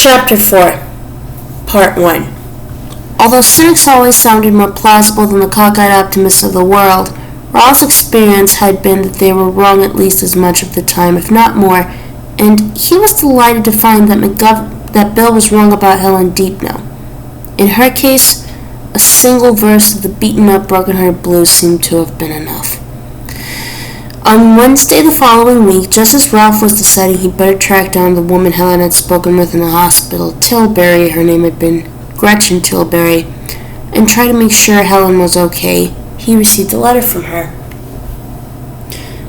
Chapter 4, Part 1. Although cynics always sounded more plausible than the cockeyed optimists of the world, Ralph's experience had been that they were wrong at least as much of the time, if not more, and he was delighted to find that Bill was wrong about Helen Deepno. In her case, a single verse of the beaten-up, broken-hearted blues seemed to have been enough. On Wednesday the following week, just as Ralph was deciding he'd better track down the woman Helen had spoken with in the hospital, Tilbury, her name had been Gretchen Tilbury, and try to make sure Helen was okay, he received a letter from her.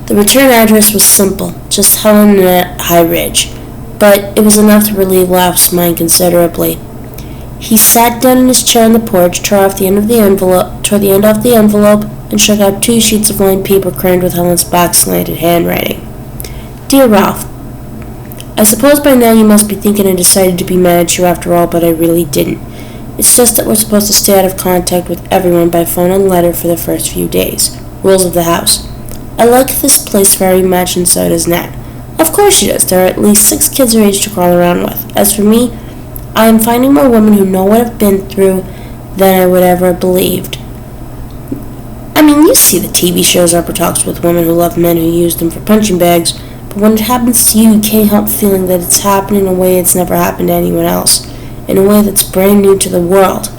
The return address was simple, just Helen at High Ridge, but it was enough to relieve Ralph's mind considerably. He sat down in his chair on the porch, tore the end off the envelope, and shook out 2 sheets of lined paper crammed with Helen's back-slanted handwriting. Dear Ralph, I suppose by now you must be thinking I decided to be mad at you after all, but I really didn't. It's just that we're supposed to stay out of contact with everyone by phone and letter for the first few days. Rules of the house. I like this place very much, and so does Nat. Of course she does. There are at least 6 kids her age to crawl around with. As for me, I am finding more women who know what I've been through than I would ever have believed. I mean, you see the TV shows Upper Talks with women who love men who use them for punching bags, but when it happens to you can't help feeling that it's happening in a way it's never happened to anyone else, in a way that's brand new to the world.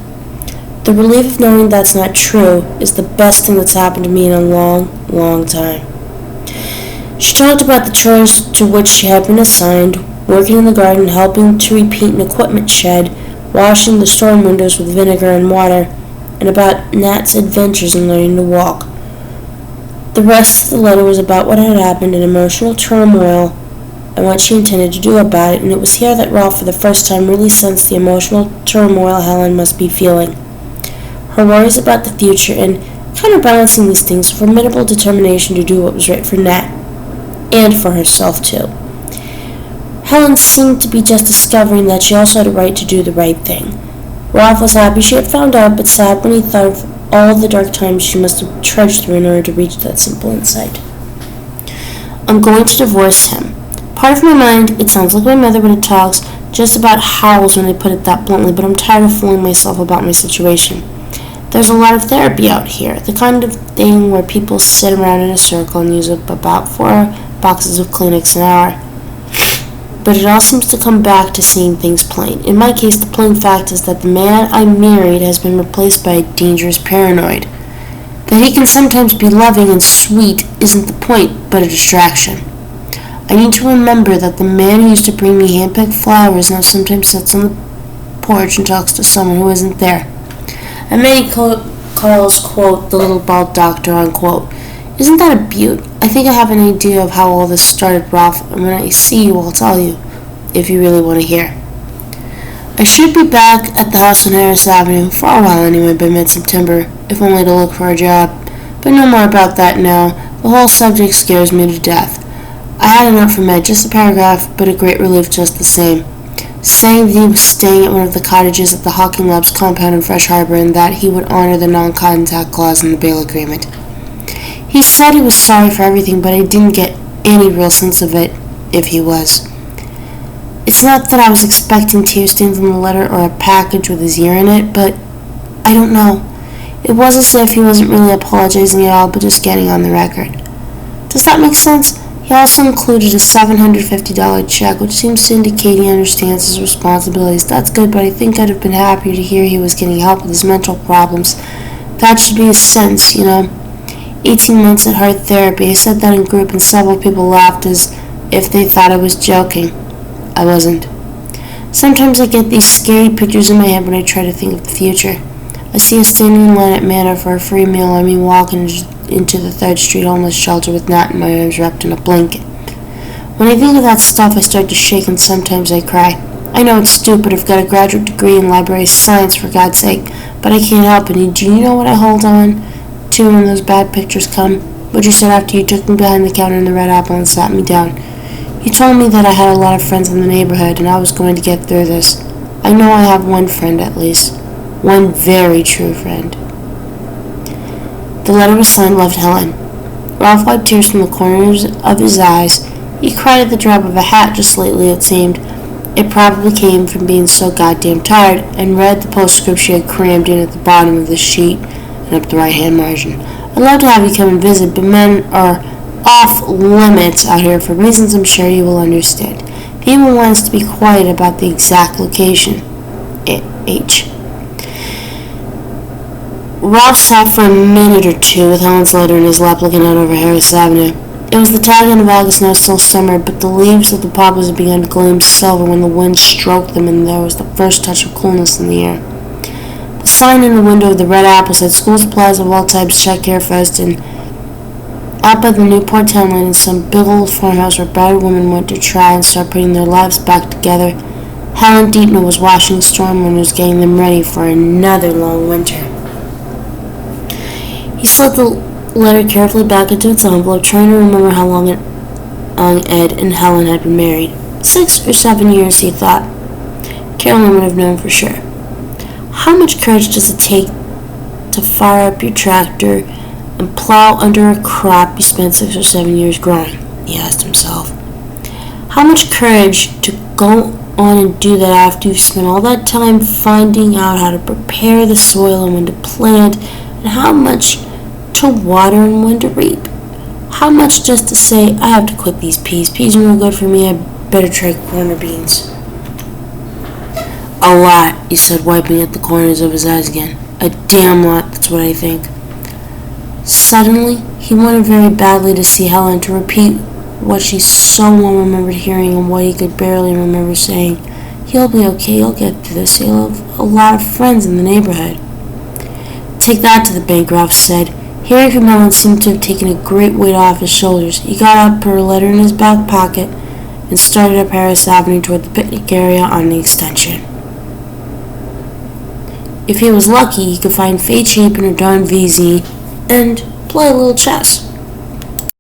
The relief of knowing that's not true is the best thing that's happened to me in a long, long time. She talked about the chores to which she had been assigned, working in the garden, helping to repaint an equipment shed, washing the storm windows with vinegar and water, and about Nat's adventures in learning to walk. The rest of the letter was about what had happened in emotional turmoil and what she intended to do about it, and it was here that Ralph for the first time really sensed the emotional turmoil Helen must be feeling. Her worries about the future and counterbalancing these things, a formidable determination to do what was right for Nat, and for herself too. Helen seemed to be just discovering that she also had a right to do the right thing. Ralph was happy she had found out, but sad when he thought of all the dark times she must have trudged through in order to reach that simple insight. I'm going to divorce him. Part of my mind, it sounds like my mother when it talks, just about howls when I put it that bluntly, but I'm tired of fooling myself about my situation. There's a lot of therapy out here, the kind of thing where people sit around in a circle and use up about 4 boxes of Kleenex an hour. But it all seems to come back to seeing things plain. In my case, the plain fact is that the man I married has been replaced by a dangerous paranoid. That he can sometimes be loving and sweet isn't the point, but a distraction. I need to remember that the man who used to bring me hand-picked flowers now sometimes sits on the porch and talks to someone who isn't there. And many calls, quote, the little bald doctor, unquote. Isn't that a beaut? I think I have an idea of how all this started, Ralph, and when I see you, I'll tell you, if you really want to hear. I should be back at the house on Harris Avenue, for a while anyway, by mid-September, if only to look for a job. But no more about that now. The whole subject scares me to death. I had a note from Ed, just a paragraph, but a great relief just the same, saying that he was staying at one of the cottages at the Hawking Labs compound in Fresh Harbor and that he would honor the non-contact clause in the bail agreement. He said he was sorry for everything, but I didn't get any real sense of it, if he was. It's not that I was expecting tear stains on the letter or a package with his ear in it, but I don't know. It was as if he wasn't really apologizing at all, but just getting on the record. Does that make sense? He also included a $750 check, which seems to indicate he understands his responsibilities. That's good, but I think I'd have been happier to hear he was getting help with his mental problems. That should be a sense, you know. 18 months at Heart Therapy. I said that in group and several people laughed as if they thought I was joking. I wasn't. Sometimes I get these scary pictures in my head when I try to think of the future. I see us standing in line at Manor for a free meal, or me walking into the 3rd Street homeless shelter with Nat in my arms wrapped in a blanket. When I think of that stuff, I start to shake and sometimes I cry. I know it's stupid. I've got a graduate degree in library science, for God's sake, but I can't help it. And do you know what I hold on to when those bad pictures come? What you said after you took me behind the counter in the Red Apple and sat me down. You told me that I had a lot of friends in the neighborhood and I was going to get through this. I know I have one friend at least. One very true friend. The letter was signed, Loved Helen. Ralph wiped tears from the corners of his eyes. He cried at the drop of a hat just lately, it seemed. It probably came from being so goddamn tired, and read the postscript she had crammed in at the bottom of the sheet and up the right-hand margin. I'd love to have you come and visit, but men are off limits out here for reasons I'm sure you will understand. He even wants to be quiet about the exact location. H. Ralph sat for a minute or two with Helen's letter in his lap looking out over Harris Avenue. It was the tag end of August, now still summer, but the leaves of the poplars had begun to gleam silver when the wind stroked them, and there was the first touch of coolness in the air. The sign in the window of the Red Apple said school supplies of all types, check here first, and out by the Newport town line in some big old farmhouse where battered women went to try and start putting their lives back together, Helen Deepner was washing storm windows, getting them ready for another long winter. He slid the letter carefully back into its envelope, trying to remember how long Ed and Helen had been married. 6 or 7 years, he thought. Carolyn would have known for sure. How much courage does it take to fire up your tractor and plow under a crop you spent 6 or 7 years growing? He asked himself. How much courage to go on and do that after you've spent all that time finding out how to prepare the soil and when to plant, and how much to water and when to reap. How much just to say, I have to quit these peas. Peas are no good for me. I better try corner beans. A lot, he said, wiping at the corners of his eyes again. A damn lot, that's what I think. Suddenly, he wanted very badly to see Helen, to repeat what she so well remembered hearing and what he could barely remember saying. He'll be okay, he'll get through this. He'll have a lot of friends in the neighborhood. Take that to the bank, Ralph said. Hearing from Helen seemed to have taken a great weight off his shoulders. He got up, put her letter in his back pocket, and started up Harris Avenue toward the picnic area on the extension. If he was lucky, he could find Faye Cheap in her darn VZ and play a little chess.